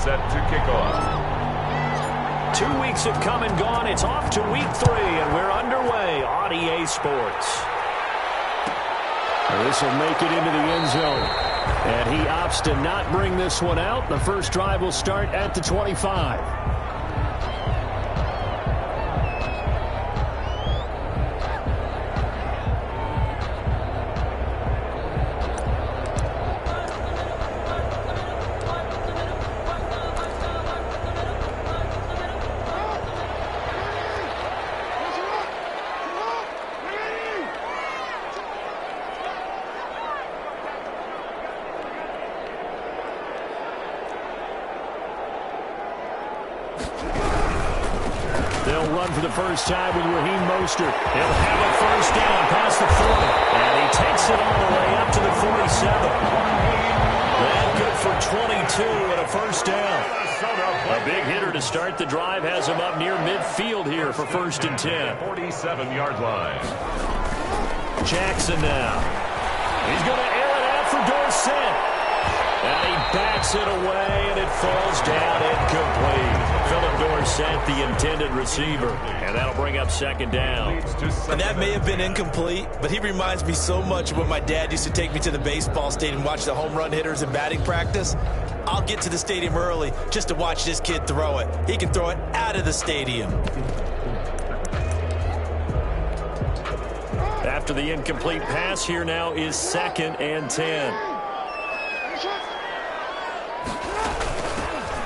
set to kick off. 2 weeks have come and gone. It's off to week 3, and we're underway on EA Sports. This will make it into the end zone. And he opts to not bring this one out. The first drive will start at the 25. They'll run for the first time with Raheem Mostert. He'll have a first down past the 40. And he takes it all the way up to the 47. That good for 22 and a first down. A big hitter to start the drive has him up near midfield here for first and 10. 47-yard line. Jackson now. He's going to air it out for Dorsett. And he bats it away, and it falls down incomplete. Philip Dorsett, the intended receiver. And that'll bring up second down. And that may have been incomplete, but he reminds me so much of when my dad used to take me to the baseball stadium and watch the home run hitters in batting practice. I'll get to the stadium early just to watch this kid throw it. He can throw it out of the stadium. After the incomplete pass, here now is second and 10.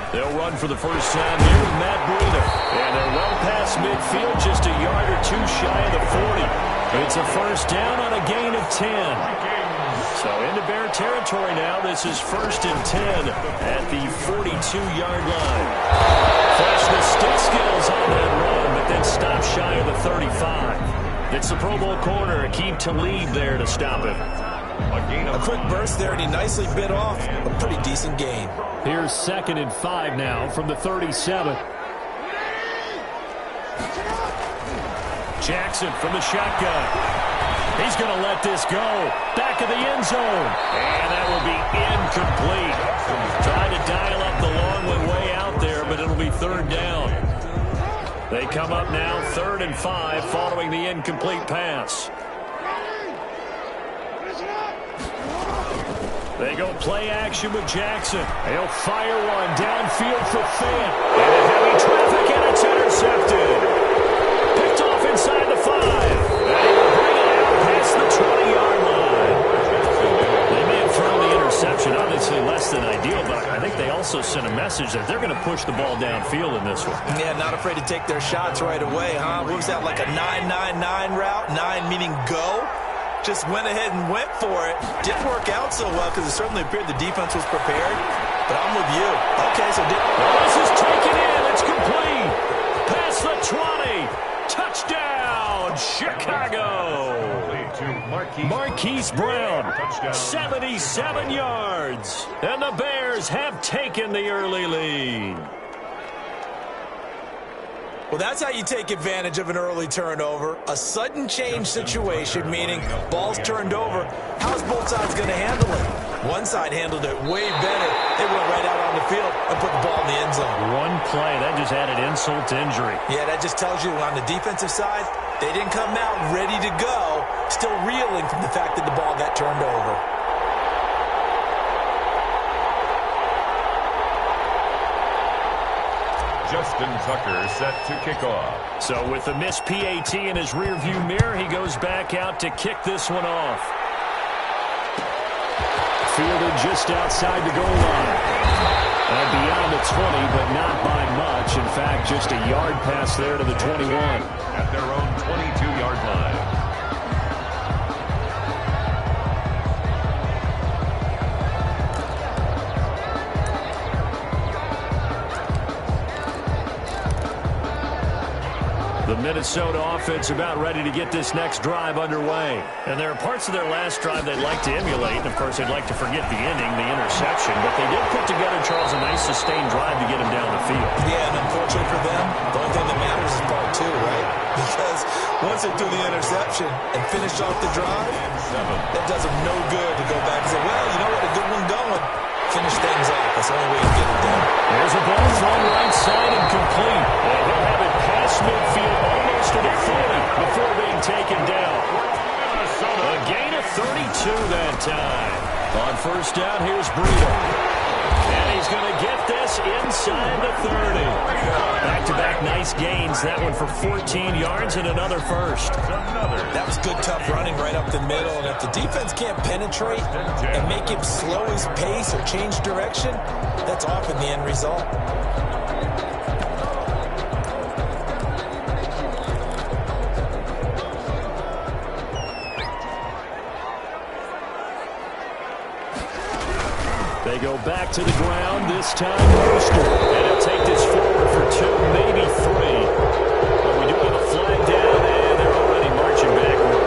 They'll run for the first time here with Matt Breida. And they're well past midfield, just a yard or two shy of the 40. It's a first down on a gain of 10. So into Bear territory now. This is first and 10 at the 42-yard line. Flash the stick skills on that run, but then stop shy of the 35. It's the Pro Bowl corner, Aqib Talib there to stop it. A quick burst there, and he nicely bit off a pretty decent gain. Here's second and 5 now from the 37. Jackson from the shotgun. He's going to let this go. Back of the end zone. And that will be incomplete. Trying to dial up the long one way out there, but it'll be third down. They come up now, 3rd and 5, following the incomplete pass. They go play action with Jackson. He'll fire one downfield for Fant. And heavy traffic, and it's intercepted. Picked off inside the 5. And he will bring it out past the 20-yard line. They may have thrown the interception, obviously less than ideal, but I think they also sent a message that they're going to push the ball downfield in this one. Yeah, not afraid to take their shots right away, huh? What was that, like a 9-9-9 route? 9 meaning go? Just went ahead and went for it. Didn't work out so well because it certainly appeared the defense was prepared. But I'm with you. Okay, so this is taken in. It's complete. Past the 20. Touchdown, Chicago. Marquise Brown, 77 yards. And the Bears have taken the early lead. Well, that's how you take advantage of an early turnover. A sudden change situation, meaning ball's turned over. How's both sides going to handle it? One side handled it way better. They went right out on the field and put the ball in the end zone. One play, that just added insult to injury. Yeah, that just tells you on the defensive side, they didn't come out ready to go, still reeling from the fact that the ball got turned over. Justin Tucker set to kick off. So with the missed PAT in his rearview mirror, he goes back out to kick this one off. Fielded just outside the goal line. And beyond the 20, but not by much. In fact, just a yard pass there to the 21. At their own 22-yard line. The Minnesota offense about ready to get this next drive underway. And there are parts of their last drive they'd like to emulate. And, of course, they'd like to forget the ending, the interception. But they did put together, Charles, a nice sustained drive to get him down the field. Yeah, and unfortunately for them, the only thing that matters is part 2, right? Because once they threw the interception and finished off the drive, that does them no good to go back and say, well, you know what, a good one going. Finish things off. That's the only way you get it done. There's a that time. On first down, here's Breida. And he's going to get this inside the 30. Back-to-back nice gains. That one for 14 yards and another first. That was good, tough running right up the middle. And if the defense can't penetrate and make him slow his pace or change direction, that's often the end result. They go back to the ground, this time Mostert. And he'll take this forward for 2, maybe 3. But we do have a flag down, and they're already marching backward.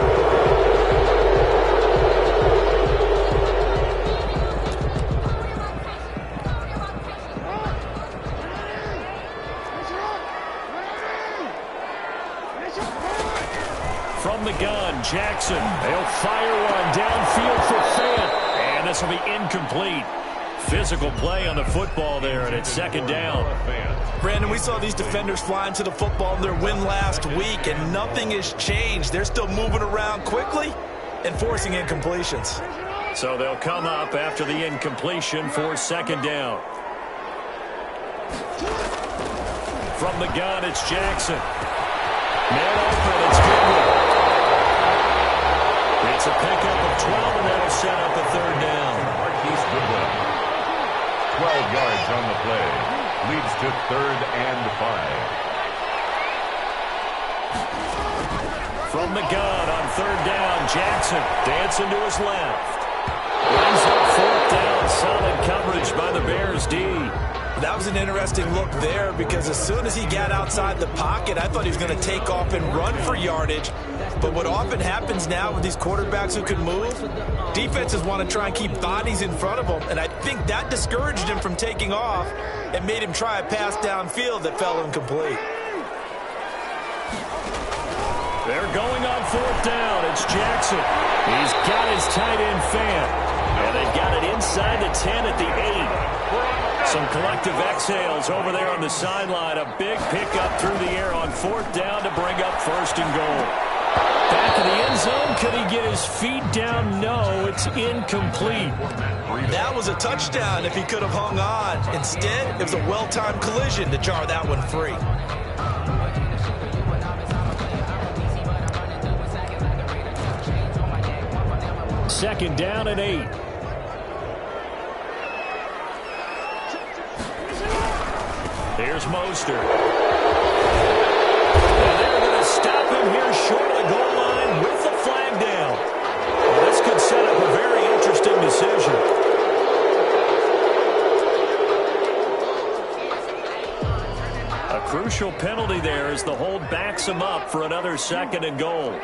From the gun, Jackson. They'll fire one downfield for Fant. And this will be incomplete. Physical play on the football there, and it's second down. Brandon, we saw these defenders flying to the football in their win last week, and nothing has changed. They're still moving around quickly and forcing incompletions. So they'll come up after the incompletion for second down. From the gun, it's Jackson. Man open, it's Goodwin. It's a pickup of 12, and that'll set up a third down. 12 yards on the play. Leads to 3rd and 5. From the gun on third down, Jackson dancing to his left. Brings up 4th down. Solid coverage by the Bears D. That was an interesting look there because as soon as he got outside the pocket, I thought he was going to take off and run for yardage. But what often happens now with these quarterbacks who can move, defenses want to try and keep bodies in front of them, and I think that discouraged him from taking off and made him try a pass downfield that fell incomplete. They're going on 4th down. It's Jackson. He's got his tight end Fant. And they've got it inside the 10 at the 8. Some collective exhales over there on the sideline. A big pickup through the air on 4th down to bring up 1st and goal. Back in the end zone. Could he get his feet down? No, it's incomplete. That was a touchdown if he could have hung on. Instead, it was a well-timed collision to jar that one free. Second down and 8. Here's Mostert. And they're going to stop him here short of the goal line with the flag down. Well, this could set up a very interesting decision. A crucial penalty there as the hold backs him up for another 2nd and goal.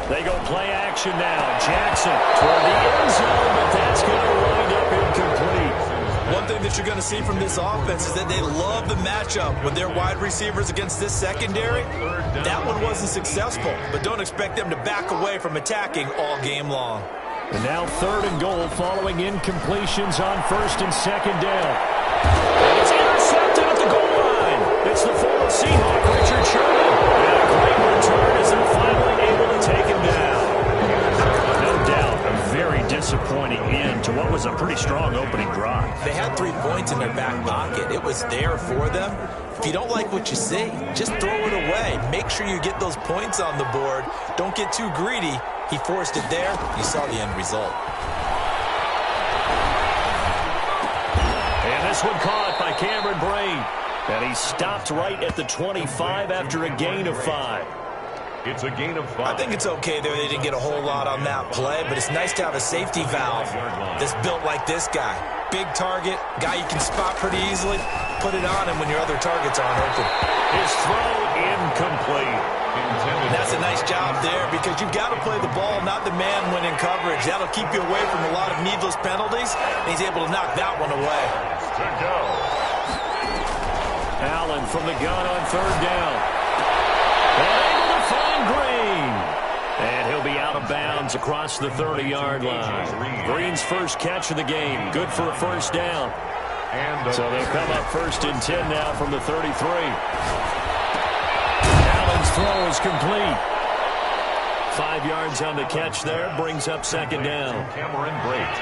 They go play action now. Jackson toward the end zone, but that's going to wind up incomplete. One thing that you're going to see from this offense is that they love the matchup with their wide receivers against this secondary. That one wasn't successful, but don't expect them to back away from attacking all game long. And now 3rd and goal following incompletions on 1st and 2nd down. And it's intercepted at the goal line. It's the former Seahawk, Richard Sherman. And a great return as they're finally able to take him down. No doubt, a very disappointing end to what was a pretty strong opening drive. They had 3 points in their back pocket. It was there for them. If you don't like what you see, just throw it away. Make sure you get those points on the board. Don't get too greedy. He forced it there. You saw the end result. And this one caught by Cameron Braid. And he stopped right at the 25 after a gain of 5. It's a gain of 5. I think it's okay there. They didn't get a whole lot on that play, but it's nice to have a safety valve that's built like this guy. Big target, guy you can spot pretty easily. Put it on him when your other targets aren't open. His throw incomplete. That's a nice job there because you've got to play the ball, not the man when in coverage. That'll keep you away from a lot of needless penalties, and he's able to knock that one away. Good go. Allen from the gun on 3rd down. And able to find Green. And he'll be out of bounds across the 30-yard line. Green's first catch of the game. Good for a 1st down. So they'll come up 1st and 10 now from the 33. Now Allen's throw is complete. 5 yards on the catch there, brings up second down. Cameron Brate.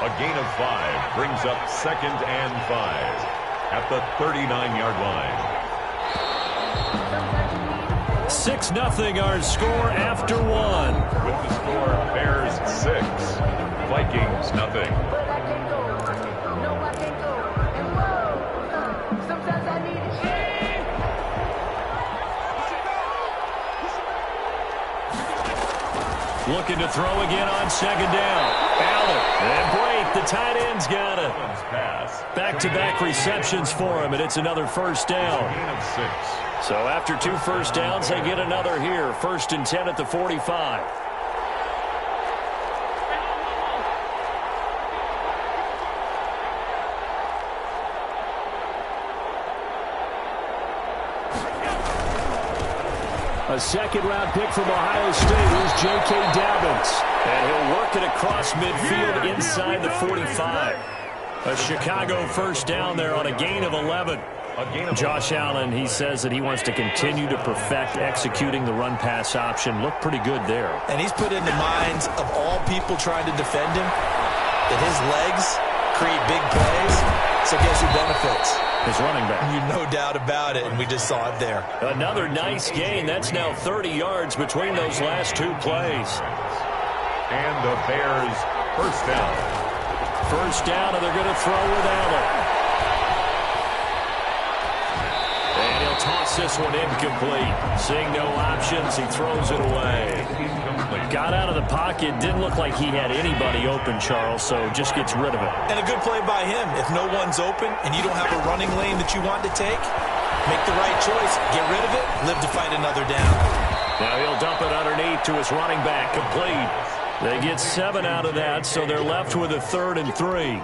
A gain of 5 brings up 2nd and 5 at the 39-yard line. 6-0 our score after 1. With the score, Bears 6, Vikings nothing. Looking to throw again on second down. Allen and Brate, the tight end's got it. Back-to-back receptions for him, and it's another first down. So after 2 first downs, they get another here. 1st and 10 at the 45. A second-round pick from Ohio State. Here's J.K. Dobbins. And he'll work it across midfield inside the 45. A Chicago first down there on a gain of 11. Josh Allen, he says that he wants to continue to perfect executing the run-pass option. Looked pretty good there. And he's put in the minds of all people trying to defend him that his legs create big plays. So guess who benefits? His running back. You no doubt about it, and we just saw it there. Another nice gain. That's now 30 yards between those last 2 plays. And the Bears first down. First down, and they're going to throw with Allen. And he'll toss this one incomplete. Seeing no options, he throws it away. Got out of the pocket. Didn't look like he had anybody open, Charles, so just gets rid of it. And a good play by him. If no one's open and you don't have a running lane that you want to take, make the right choice. Get rid of it. Live to fight another down. Now he'll dump it underneath to his running back. Complete. They get 7 out of that, so they're left with a 3rd and 3.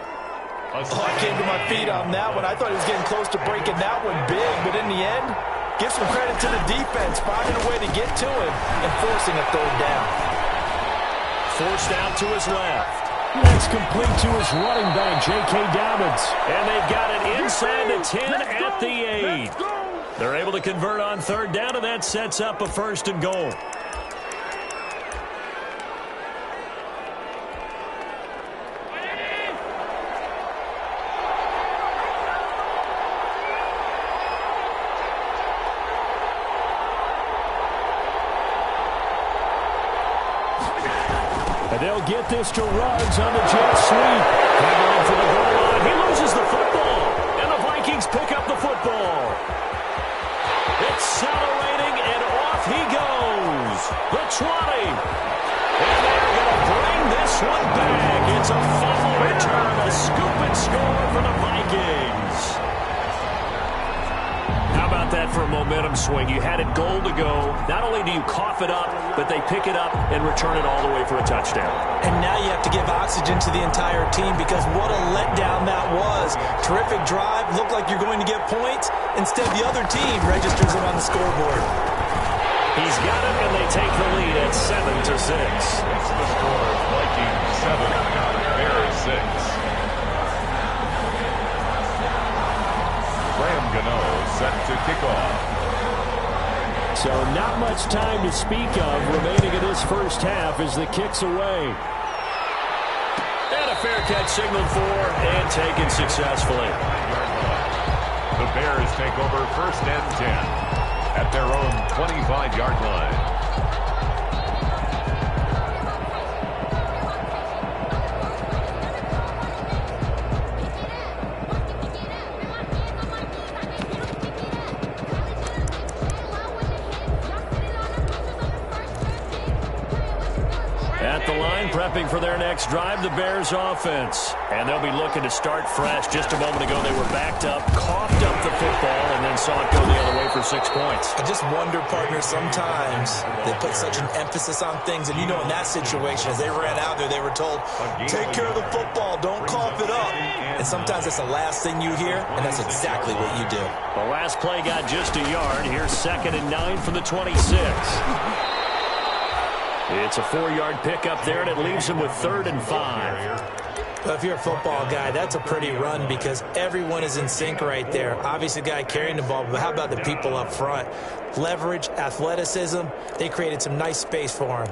Oh, I came to my feet on that one. I thought he was getting close to breaking that one big, but in the end, give some credit to the defense, finding a way to get to him and forcing a 3rd down. Forced out to his left. That's complete to his running back, J.K. Dobbins. And they've got it inside the 10 at the 8. They're able to convert on 3rd down, and that sets up a 1st and goal. They'll get this to Ruggs on the jet sweep. Going for the goal line. He loses the football. And the Vikings pick up the football. Accelerating, and off he goes. The 20. And they're going to bring this one back. It's a fumble return. A scoop and score for the Vikings. How about that for a momentum swing? You had it goal to go. Not only do you cough it up, but they pick it up and return it all the way for a touchdown. And now you have to give oxygen to the entire team because what a letdown that was. Terrific drive. Looked like you're going to get points. Instead, the other team registers it on the scoreboard. He's got it, and they take the lead at 7-6. That's the score. Vikings 7, Bears 6. Graham Gano set to kick off. So not much time to speak of remaining in this first half as the kick's away. And a fair catch signaled for and taken successfully. The Bears take over 1st and 10 at their own 25-yard line. Prepping for their next drive, the Bears offense. And they'll be looking to start fresh. Just a moment ago, they were backed up, coughed up the football, and then saw it go the other way for 6 points. I just wonder, partner, sometimes they put such an emphasis on things. And you know, in that situation, as they ran out there, they were told, take care of the football, don't cough it up. And sometimes that's the last thing you hear, and that's exactly what you do. The last play got just a yard. Here's 2nd and 9 from the 26. It's a 4-yard pickup there, and it leaves him with 3rd and 5. Well, if you're a football guy, that's a pretty run because everyone is in sync right there. Obviously, the guy carrying the ball, but how about the people up front? Leverage, athleticism, they created some nice space for him.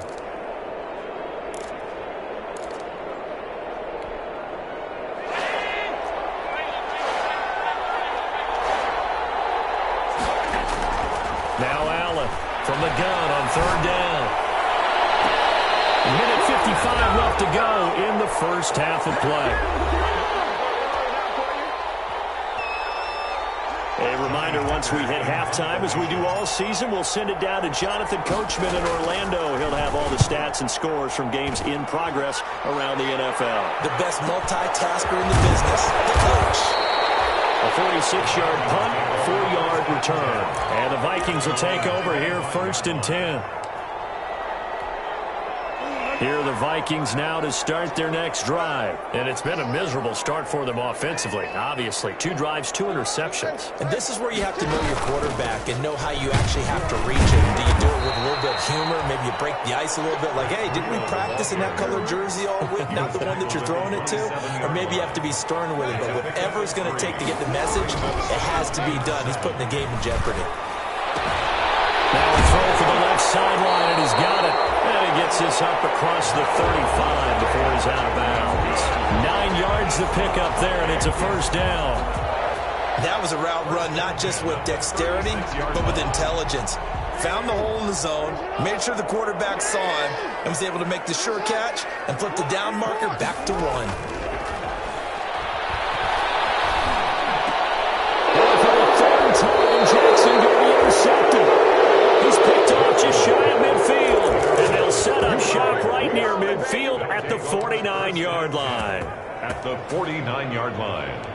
Now Allen from the gun on third down. Minute 55 left to go in the first half of play. A reminder, once we hit halftime, as we do all season, we'll send it down to Jonathan Coachman in Orlando. He'll have all the stats and scores from games in progress around the NFL. The best multitasker in the business, the coach. A 46-yard punt, 4-yard return. And the Vikings will take over here first and 10. Here are the Vikings now to start their next drive. And it's been a miserable start for them offensively, obviously. 2 drives, 2 interceptions. And this is where you have to know your quarterback and know how you actually have to reach him. Do you do it with a little bit of humor? Maybe you break the ice a little bit like, hey, didn't we practice in that colored jersey all week? Not the one that you're throwing it to? Or maybe you have to be stern with it. But whatever it's going to take to get the message, it has to be done. He's putting the game in jeopardy. Now a throw for the left sideline, and he's got it. And he gets this up across the 35 before he's out of bounds. 9 yards to pick up there, and it's a first down. That was a route run not just with dexterity, but with intelligence. Found the hole in the zone, made sure the quarterback saw him, and was able to make the sure catch and flip the down marker back to 1. And for the third time, Jackson going to be intercepted. He's picked off just shy of midfield. And they'll set up shop right near midfield at the 49-yard line. At the 49-yard line.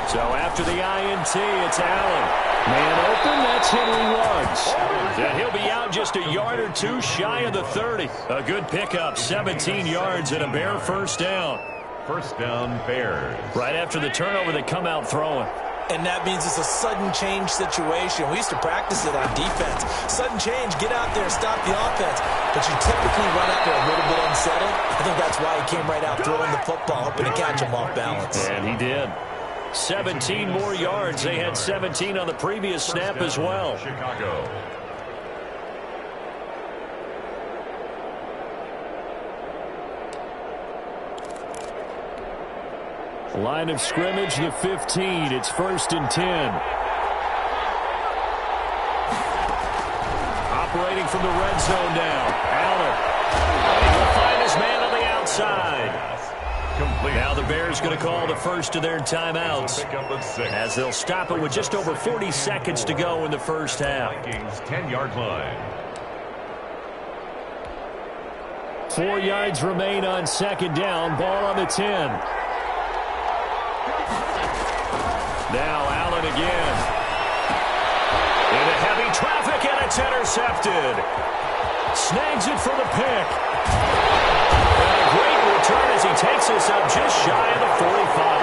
So after the INT, it's Allen. Man open, that's Henry Ruggs. And he'll be out just a yard or 2 shy of the 30. A good pickup, 17 yards and a Bear first down. First down, Bears. Right after the turnover, they come out throwing. And that means it's a sudden change situation. We used to practice it on defense. Sudden change, get out there, stop the offense. But you typically run out there a little bit unsettled. I think that's why he came right out throwing the football, hoping to catch him off balance. And he did. 17 more yards. They had 17 on the previous snap as well. Chicago. Line of scrimmage, the 15. It's first and 10. Operating from the red zone now. Allen. He will find his man on the outside. Complete. Now the Bears going to call the first of their timeouts as they'll stop it with just over 40 seconds to go in the first half. Vikings 10-yard line. 4 yards remain on second down. Ball on the 10. Now Allen again. Into heavy traffic, and it's intercepted. Snags it for the pick. And a great return as he takes us up just shy of the 45.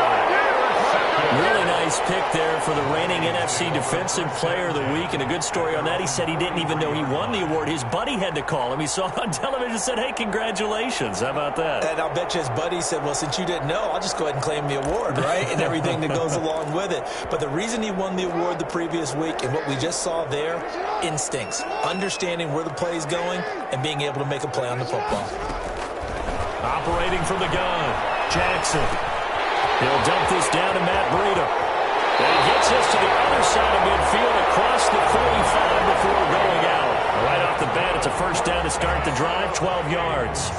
Really nice pick there for the reigning NFC Defensive Player of the Week. And a good story on that, he said he didn't even know he won the award. His buddy had to call him. He saw it on television and said, hey, congratulations. How about that? And I'll bet you his buddy said, well, since you didn't know, I'll just go ahead and claim the award, right? And everything that goes along with it. But the reason he won the award the previous week and what we just saw there, instincts, understanding where the play is going and being able to make a play on the football. Operating from the gun, Jackson. He'll dump this down to Matt Breida. And he gets us to the other side of midfield across the 45 before going out. Right off the bat, it's a first down to start the drive, 12 yards.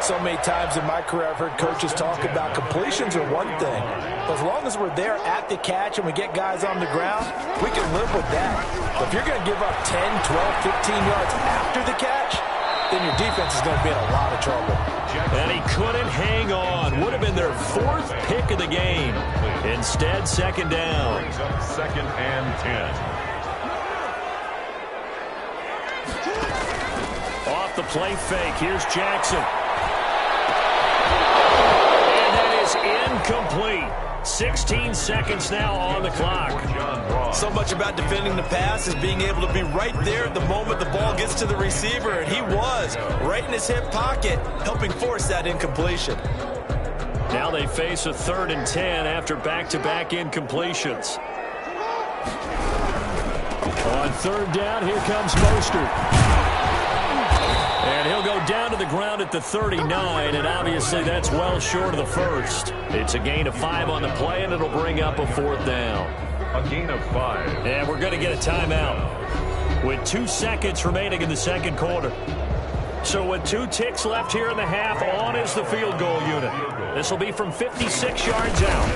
So many times in my career, I've heard coaches talk about completions are one thing. But as long as we're there at the catch and we get guys on the ground, we can live with that. But if you're going to give up 10, 12, 15 yards after the catch, then your defense is going to be in a lot of trouble. And he couldn't hang on. Would have been their 4th pick of the game. Instead, second down. Brings up second and 10. Off the play fake, here's Jackson. 16 seconds now on the clock. So much about defending the pass is being able to be right there at the moment the ball gets to the receiver, and he was right in his hip pocket, helping force that incompletion. Now they face a 3rd and 10 after back-to-back incompletions. On 3rd down, here comes Mostert. And he'll go down to the ground at the 39, and obviously that's well short of the first. It's a gain of 5 on the play, and it'll bring up a 4th down. A gain of 5. And we're going to get a timeout with 2 seconds remaining in the second quarter. So with 2 ticks left here in the half, on is the field goal unit. This will be from 56 yards out.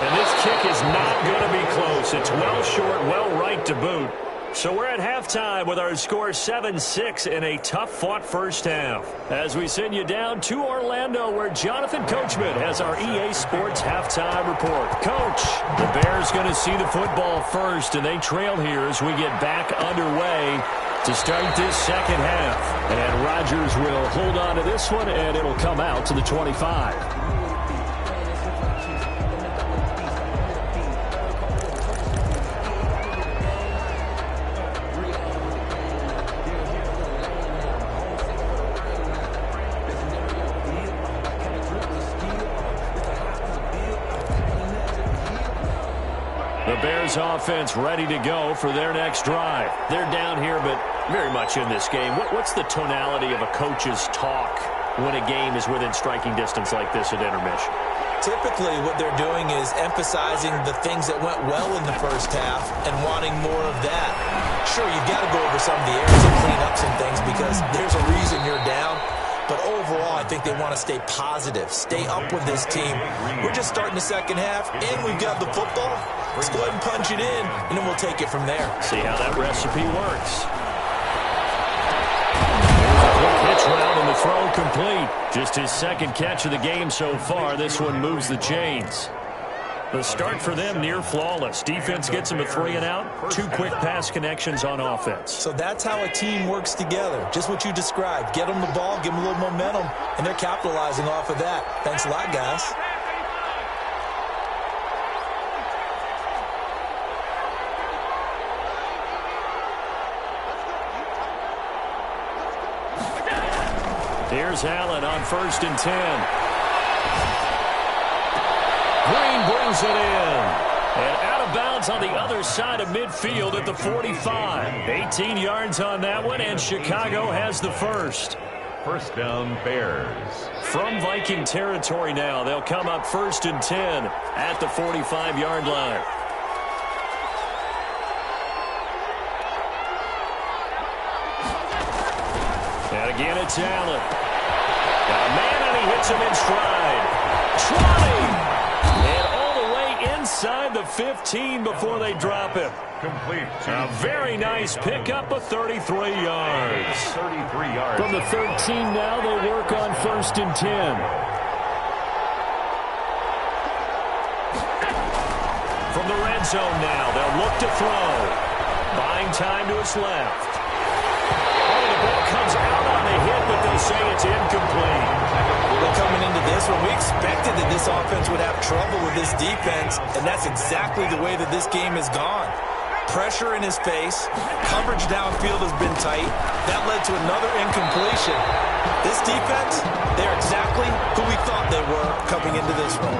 And this kick is not going to be close. It's well short, well right to boot. So we're at halftime with our score 7-6 in a tough-fought first half. As we send you down to Orlando, where Jonathan Coachman has our EA Sports halftime report. Coach, the Bears going to see the football first, and they trail here as we get back underway to start this second half. And Rodgers will hold on to this one, and it'll come out to the 25. Bears offense ready to go for their next drive. They're down here, but very much in this game. What's the tonality of a coach's talk when a game is within striking distance like this at intermission? Typically, what they're doing is emphasizing the things that went well in the first half and wanting more of that. Sure, you've got to go over some of the areas and clean up some things because there's a reason you're down. But overall, I think they want to stay positive, stay up with this team. We're just starting the second half, and we've got the football. Let's go ahead and punch it in, and then we'll take it from there. See how that recipe works. Here's a quick hitch route, and the throw complete. Just his second catch of the game so far. This one moves the chains. The start for them near flawless. Defense gets them a 3-and-out. 2 quick pass connections on offense. So that's how a team works together. Just what you described. Get them the ball, give them a little momentum, and they're capitalizing off of that. Thanks a lot, guys. Here's Allen on 1st and 10. Green brings it in. And out of bounds on the other side of midfield at the 45. 18 yards on that one, and Chicago has the first. First down, Bears. From Viking territory now, they'll come up 1st and 10 at the 45-yard line. And again, it's Allen. Got a man, and he hits him in stride. Trotting! And all the way inside the 15 before they drop him. Complete. A very nice pickup of 33 yards. 33 yards. From the 13 now, they work on 1st and 10. From the red zone now, they'll look to throw. Buying time to his left. Oh, the ball comes out on the hit, but they say it's incomplete. Well, coming into this one, we expected that this offense would have trouble with this defense, and that's exactly the way that this game has gone. Pressure in his face, coverage downfield has been tight. That led to another incompletion. This defense, they're exactly who we thought they were coming into this one.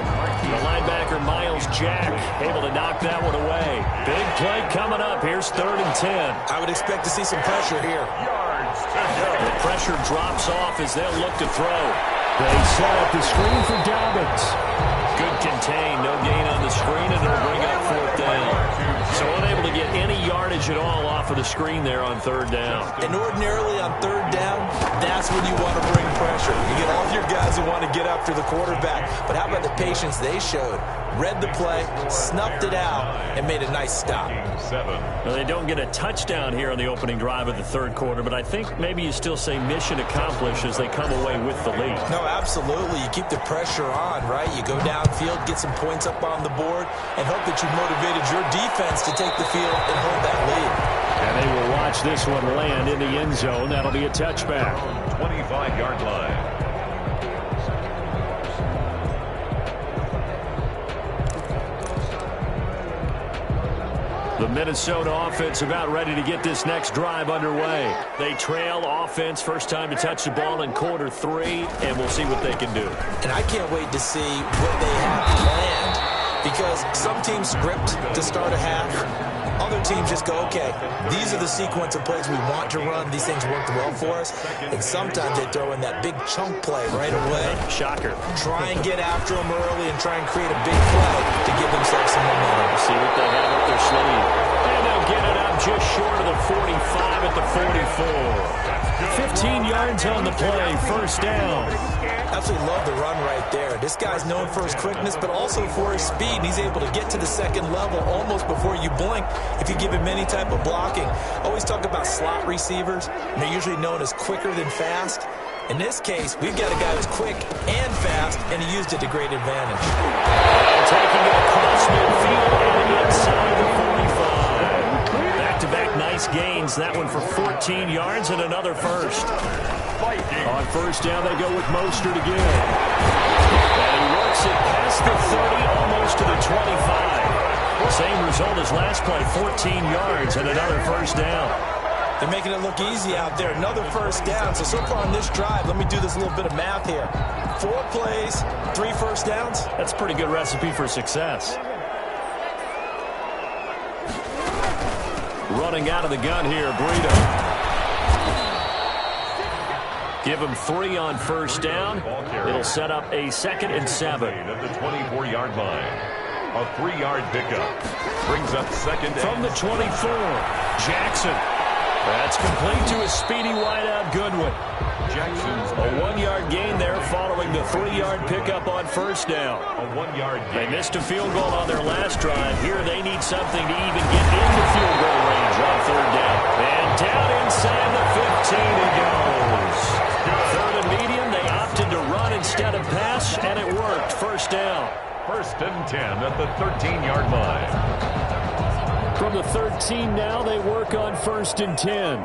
The linebacker, Miles Jack, able to knock that one away. Big play coming up. Here's 3rd and 10. I would expect to see some pressure here. The pressure drops off as they'll look to throw. They set up the screen for Dobbins. Good contain, no gain on the screen, and it'll bring up 4th down. So unable to get any yardage at all off of the screen there on 3rd down. And ordinarily on 3rd down, that's when you want to bring pressure. You get all your guys who want to get after the quarterback. But how about the patience they showed? Read the play, snuffed it out, and made a nice stop. Well, they don't get a touchdown here on the opening drive of the 3rd quarter, but I think maybe you still say mission accomplished as they come away with the lead. No, absolutely. You keep the pressure on, right? You go downfield, get some points up on the board, and hope that you've motivated your defense to take the field and hold that lead. And they will watch this one land in the end zone. That'll be a touchback. 25-yard line. The Minnesota offense about ready to get this next drive underway. They trail offense, first time to touch the ball in quarter 3, and we'll see what they can do. And I can't wait to see what they have planned, because some teams script to start a half. Other teams just go, okay, these are the sequence of plays we want to run. These things worked well for us. And sometimes they throw in that big chunk play right away. Shocker. Try and get after them early and try and create a big play to give themselves some momentum. See what they have up their sleeve. And they'll get it up just short of the 45 at the 44. 15 yards on the play, first down. Absolutely love the run right there. This guy's known for his quickness, but also for his speed. And he's able to get to the second level almost before you blink if you give him any type of blocking. Always talk about slot receivers, and they're usually known as quicker than fast. In this case, we've got a guy who's quick and fast, and he used it to great advantage. And taking it across midfield and inside the 45. Back-to-back nice gains. That one for 14 yards and another first. On first down, they go with Mostert again. And he works it past the 30, almost to the 25. Same result as last play, 14 yards and another first down. They're making it look easy out there. Another first down. So far on this drive, let me do this little bit of math here. 4 plays, 3 first downs. That's a pretty good recipe for success. Running out of the gun here, Breida. Give him 3 on first down. It'll set up a 2nd and 7. At the 24-yard line. A 3-yard pickup. Brings up 2nd from the 24. Jackson. That's complete to a speedy wideout Goodwin. Jackson's a 1-yard gain there following the 3-yard pickup on first down. A 1-yard gain. They missed a field goal on their last drive. Here they need something to even get into field goal range on 3rd down. And down inside the 15 it goes. 3rd and medium, they opted to run instead of pass, and it worked. First down. 1st and 10 at the 13-yard line. From the 13 now, they work on 1st and 10.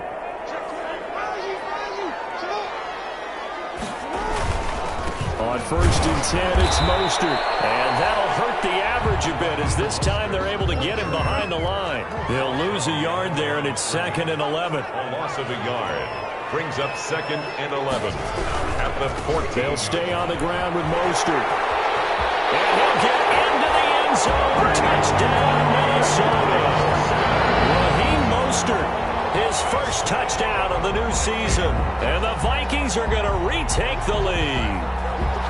On 1st and 10, it's Mostert. And that'll hurt the average a bit, as this time they're able to get him behind the line. They'll lose a yard there, and it's 2nd and 11. A loss of a yard. Brings up 2nd and 11. At the 14. They'll stay on the ground with Mostert. And he'll get into the end zone. Touchdown, Minnesota. Raheem Mostert, his first touchdown of the new season. And the Vikings are going to retake the lead.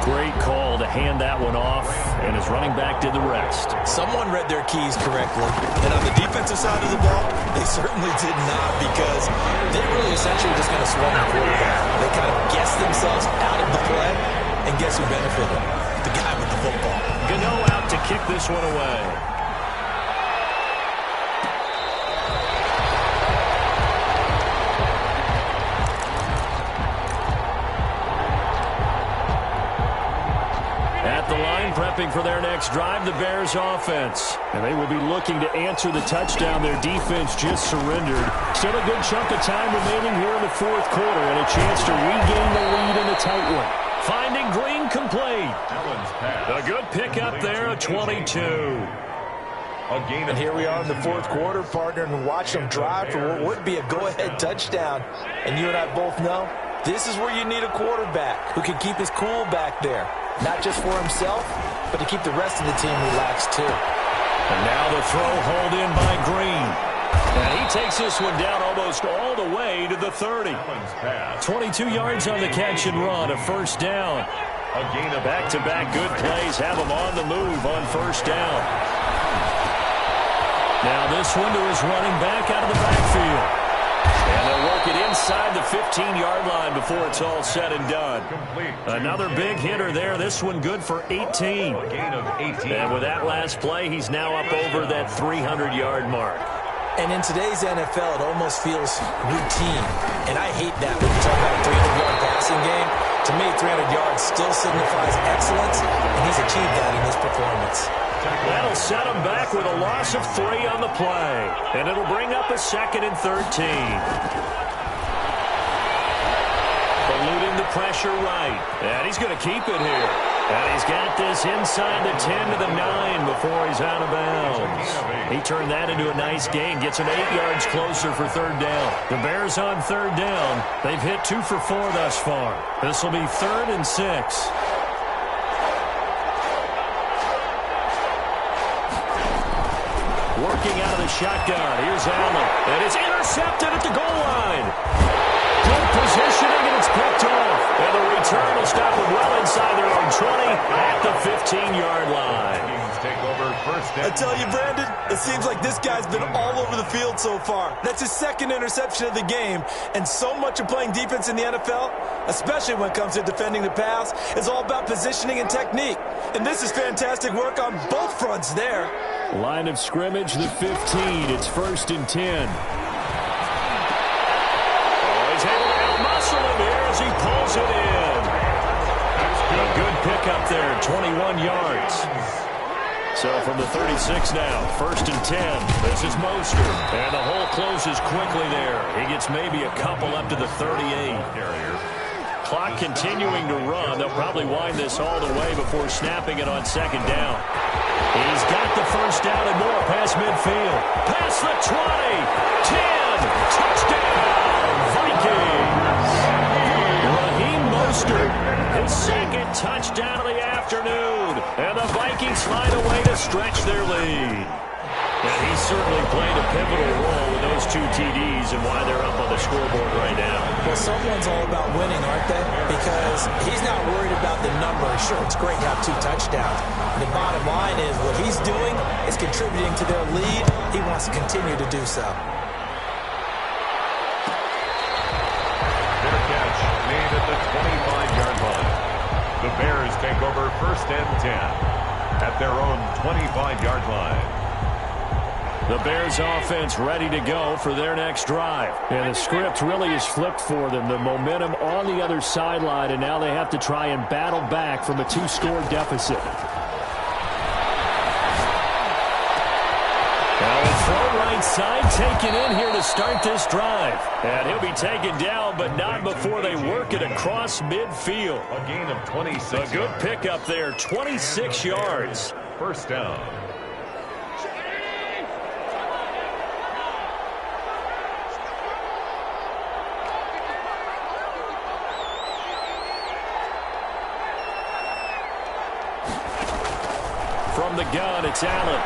Great call to hand that one off, and his running back did the rest. Someone read their keys correctly, and on the defensive side of the ball, they certainly did not, because they really essentially just going to swarm the quarterback. They kind of guessed themselves out of the play, and guess who benefited? The guy with the football. Gano out to kick this one away. At the line, prepping for their next drive, the Bears offense. And they will be looking to answer the touchdown their defense just surrendered. Still a good chunk of time remaining here in the 4th quarter, and a chance to regain the lead in a tight one. Finding Green complete. A good pickup there, a 22. And here we are in the 4th quarter, partner, and watch them drive for what would be a go-ahead touchdown. And you and I both know this is where you need a quarterback who can keep his cool back there. Not just for himself, but to keep the rest of the team relaxed too. And now the throw hauled in by Green. And he takes this one down almost all the way to the 30. 22 yards on the catch and run, a first down. Back-to-back good plays have him on the move on first down. Now this one to his running back out of the backfield. And they'll work it inside the 15-yard line before it's all said and done. Another big hitter there. This one good for 18. And with that last play, he's now up over that 300-yard mark. And in today's NFL, it almost feels routine. And I hate that when you talk about a 300-yard passing game. To me, 300 yards still signifies excellence, and he's achieved that in this performance. That'll set him back with a loss of 3 on the play. And it'll bring up a 2nd and 13. Eluding the pressure right. And he's going to keep it here. And he's got this inside the 10 to the 9 before he's out of bounds. He turned that into a nice gain, gets him 8 yards closer for third down. The Bears on third down. They've hit 2 for 4 thus far. This will be 3rd and 6. Working out of the shotgun. Here's Allen. And it's intercepted at the goal line. Good positioning, and it's picked off. And the return will stop them well inside their own 20 at the 15-yard line. Take over first down. I tell you, Brandon, it seems like this guy's been all over the field so far. That's his 2nd interception of the game. And so much of playing defense in the NFL, especially when it comes to defending the pass, is all about positioning and technique. And this is fantastic work on both fronts there. Line of scrimmage, the 15. It's 1st and 10. He's able to out-muscle him here as he pulls it in. A good pickup there, 21 yards. So from the 36 now, 1st and 10. This is Mostert. And the hole closes quickly there. He gets maybe a couple up to the 38. Clock continuing to run. They'll probably wind this all the way before snapping it on 2nd down. He's got the first down and more past midfield. Past the 20. 10. Touchdown. Vikings. Raheem Mostert. His 2nd touchdown of the afternoon. And the Vikings find a way to stretch their lead. And he certainly played a pivotal role with those 2 TDs and why they're up on the scoreboard right now. Well, someone's all about winning, aren't they? Because he's not worried about the number. Sure, it's great to have 2 touchdowns. The bottom line is what he's doing is contributing to their lead. He wants to continue to do so. Their catch made at the 25-yard line. The Bears take over 1st and 10 at their own 25-yard line. The Bears offense ready to go for their next drive. And the script really is flipped for them. The momentum on the other sideline, and now they have to try and battle back from a 2-score deficit. Now a throw right side taken in here to start this drive. And he'll be taken down, but not before they work it across midfield. A gain of 26. A good pickup there, 26 yards. 1st down. From the gun, it's Allen.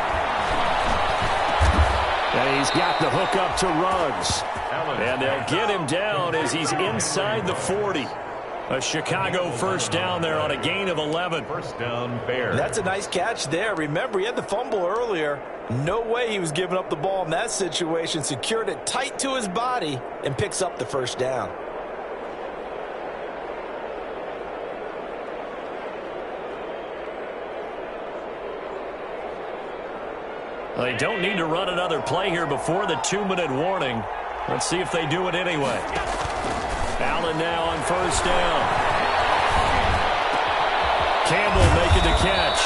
And he's got the hook up to Ruggs. And they'll get him down as he's inside the 40. A Chicago first down there on a gain of 11. First down, Bears. That's a nice catch there. Remember, he had the fumble earlier. No way he was giving up the ball in that situation. Secured it tight to his body and picks up the first down. They don't need to run another play here before the 2-minute warning. Let's see if they do it anyway. Allen now on first down. Campbell making the catch.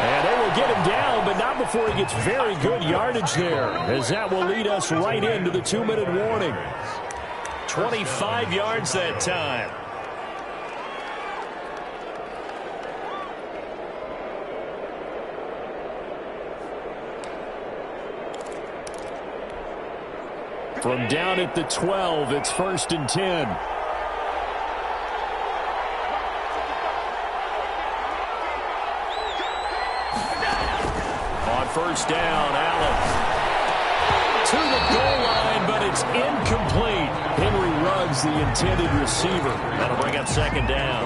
And they will get him down, but not before he gets very good yardage there, as that will lead us right into the 2-minute warning. 25 yards that time. From down at the 12, it's 1st and 10. On first down, Allen. To the goal line, but it's incomplete. Henry Ruggs, the intended receiver. That'll bring up 2nd down.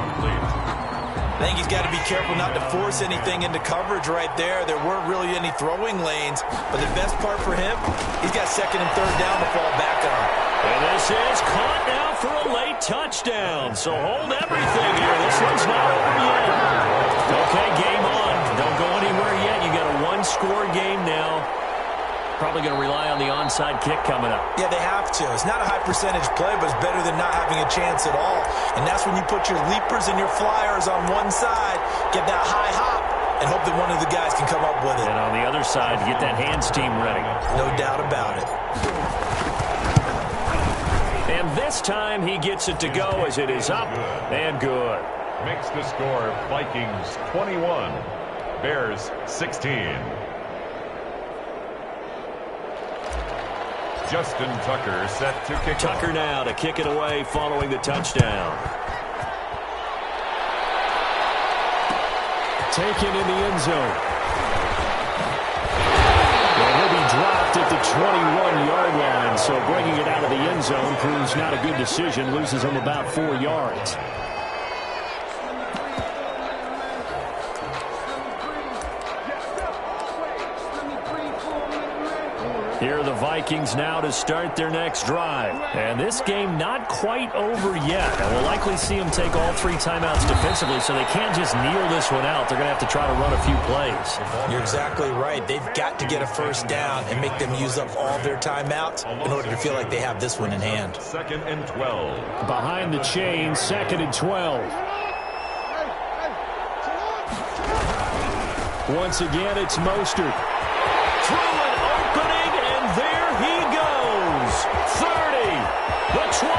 I think he's got to be careful not to force anything into coverage right there. There weren't really any throwing lanes. But the best part for him, he's got 2nd and 3rd down to fall back on. And this is caught now for a late touchdown. So hold everything here. This one's not over yet. Okay, game on. Don't go anywhere yet. You got a 1-score game now. Probably going to rely on the onside kick coming up. Yeah, they have to. It's not a high percentage play, but it's better than not having a chance at all. And that's when you put your leapers and your flyers on one side, get that high hop, and hope that one of the guys can come up with it. And on the other side, get that hands team ready. No doubt about it. And this time he gets it to go as it is up and good. makes the score Vikings 21, Bears 16. Justin Tucker set to kick. Tucker now to kick it away following the touchdown. Taken in the end zone. And he'll be dropped at the 21-yard line, so bringing it out of the end zone proves not a good decision. Loses him about 4 yards. Here are the Vikings now to start their next drive. And this game not quite over yet. And we'll likely see them take all 3 timeouts defensively, so they can't just kneel this one out. They're going to have to try to run a few plays. You're exactly right. They've got to get a first down and make them use up all their timeouts in order to feel like they have this one in hand. 2nd and 12. Behind the chain, 2nd and 12. Once again, it's Mostert. Through an opening, and there he goes. 30, the 20.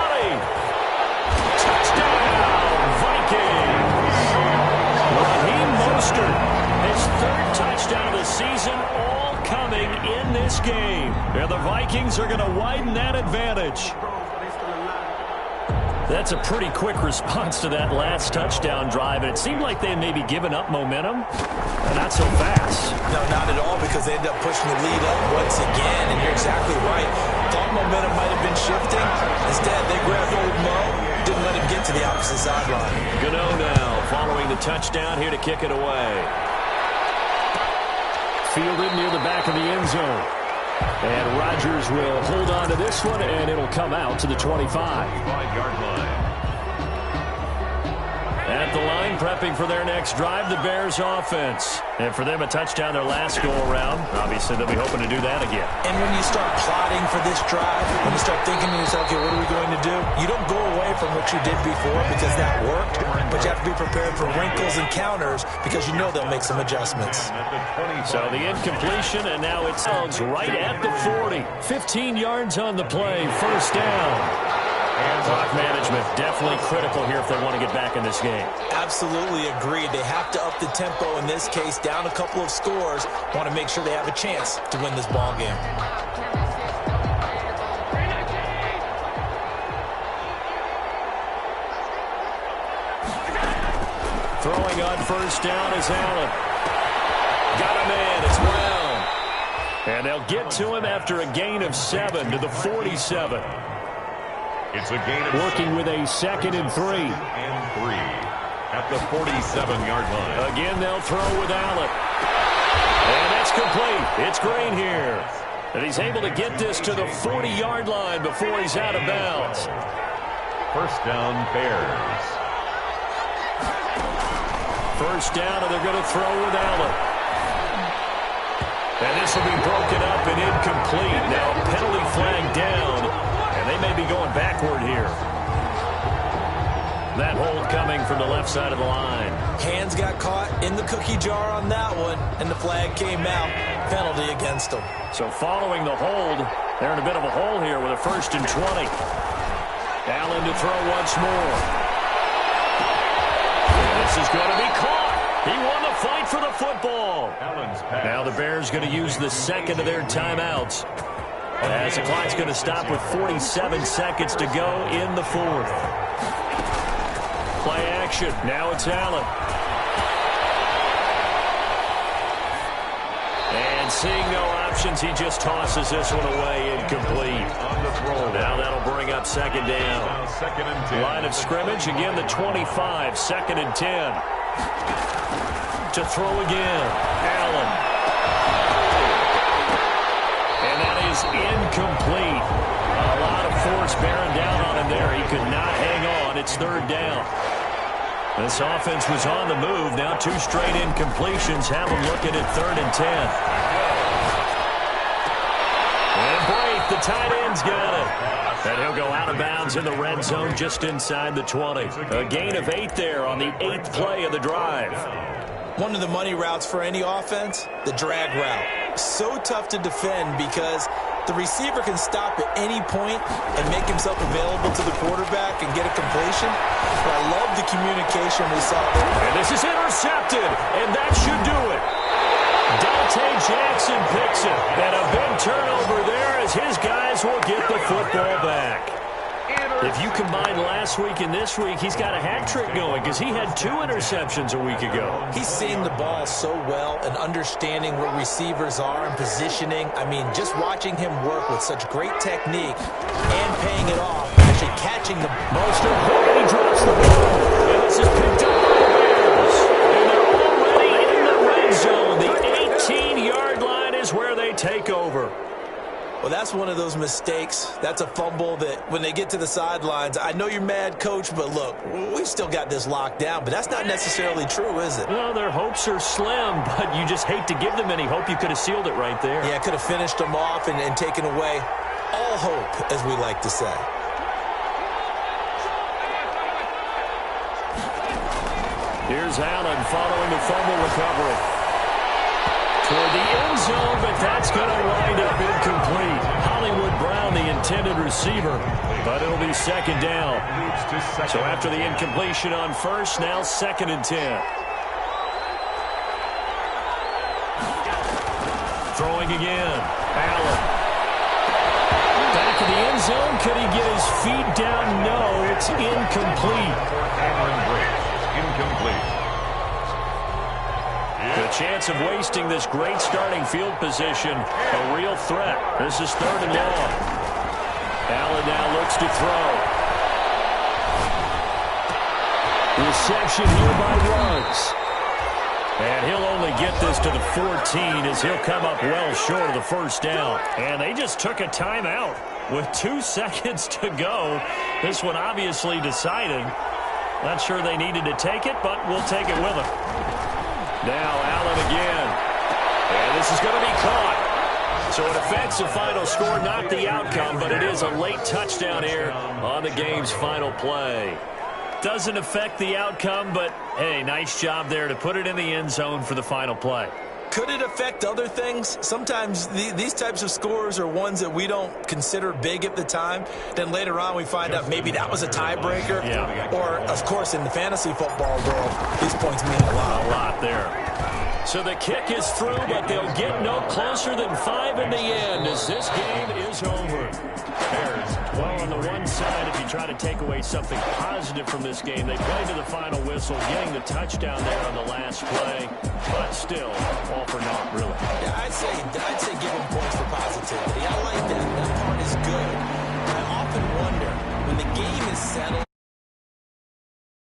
Touchdown, Vikings. Raheem Mostert, his 3rd touchdown of the season, all coming in this game. And the Vikings are going to widen that advantage. That's a pretty quick response to that last touchdown drive, and it seemed like they had maybe given up momentum. Not so fast. No, not at all, because they ended up pushing the lead up once again, and you're exactly right. Thought momentum might have been shifting. Instead, they grabbed old Mo, didn't let him get to the opposite sideline. Gano now following the touchdown here to kick it away. Fielded near the back of the end zone. And Rodgers will hold on to this one, and it'll come out to the 25-yard line. At the line, prepping for their next drive, the Bears offense. And for them, a touchdown their last go-around. Obviously, they'll be hoping to do that again. And when you start plotting for this drive, when you start thinking to yourself, okay, what are we going to do? You don't go away from what you did before because that worked, but you have to be prepared for wrinkles and counters because you know they'll make some adjustments. So the incompletion, and now it's right at the 40. 15 yards on the play, first down. Clock management definitely critical here if they want to get back in this game. Absolutely agreed. They have to up the tempo in this case, down a couple of scores. Want to make sure they have a chance to win this ball game. Throwing on first down is Allen. Got a man. It's Brown. And they'll get to him after a gain of 7 to the 47. It's a gain of working with a 2nd and 3. At the 47-yard line. Again, they'll throw with Allen. And that's complete. It's Green here. And he's able to get this to the 40-yard line before he's out of bounds. First down, Bears. First down, and they're going to throw with Allen. And this will be broken up and incomplete. Now, penalty flag down. And they may be going backward here. That hold coming from the left side of the line. Hands got caught in the cookie jar on that one, and the flag came out. Penalty against them. So following the hold, they're in a bit of a hole here with a 1st and 20. Allen to throw once more. And this is going to be caught. He won the fight for the football. Now the Bears going to use the 2nd of their timeouts. As the clock's going to stop with 47 seconds to go in the 4th. Play action. Now it's Allen. And seeing no options, he just tosses this one away incomplete. Now that'll bring up 2nd down. 2nd and 10. Line of scrimmage, again the 25, 2nd and 10. To throw again, Allen. Incomplete. A lot of force bearing down on him there. He could not hang on. It's 3rd down. This offense was on the move. Now 2 straight incompletions have them looking at 3rd and 10. And break. The tight end's got it. And he'll go out of bounds in the red zone just inside the 20. A gain of 8 there on the 8th play of the drive. One of the money routes for any offense, the drag route. So tough to defend because The receiver can stop at any point and make himself available to the quarterback and get a completion. But I love the communication we saw there. And this is intercepted, and that should do it. Dante Jackson picks it, and a big turnover there as his guys will get the football back. If you combine last week and this week, he's got a hat trick going because he had 2 interceptions a week ago. He's seeing the ball so well and understanding where receivers are and positioning. I mean, just watching him work with such great technique and paying it off, actually catching the most important. He drops the ball, and this is picked up by the Bears. And they're already in the red zone. The 18-yard line is where they take over. Well, that's one of those mistakes. That's a fumble that when they get to the sidelines, I know you're mad, Coach, but look, we've still got this locked down. But that's not necessarily true, is it? Well, their hopes are slim, but you just hate to give them any hope. You could have sealed it right there. Yeah, could have finished them off and taken away all hope, as we like to say. Here's Allen following the fumble recovery. Toward the end zone, but that's going to wind up incomplete. Hollywood Brown, the intended receiver, but it'll be second down. So after the incompletion on first, now 2nd and 10. Throwing again. Allen. Back in the end zone. Could he get his feet down? No, it's incomplete. Incomplete. The chance of wasting this great starting field position, a real threat. This is 3rd and long. Allen now looks to throw. Reception here by Ruggs. And he'll only get this to the 14 as he'll come up well short of the first down. And they just took a timeout with 2 seconds to go. This one obviously decided. Not sure they needed to take it, but we'll take it with them. Now Allen again. And this is going to be caught. So it affects the final score, not the outcome, but it is a late touchdown here on the game's final play. Doesn't affect the outcome, but, hey, nice job there to put it in the end zone for the final play. Could it affect other things? Sometimes these types of scores are ones that we don't consider big at the time. Then later on we find out maybe that was a tiebreaker. Yeah. Or, of course, in the fantasy football world, these points mean a lot. A lot there. So the kick is through, but they'll get no closer than 5 in the end as this game is over. Bears, well, on the one side, if you try to take away something positive from this game, they played to the final whistle, getting the touchdown there on the last play, but still, all for naught, really. Yeah, I'd say give them points for positivity. I like that. That part is good. I often wonder, when the game is settled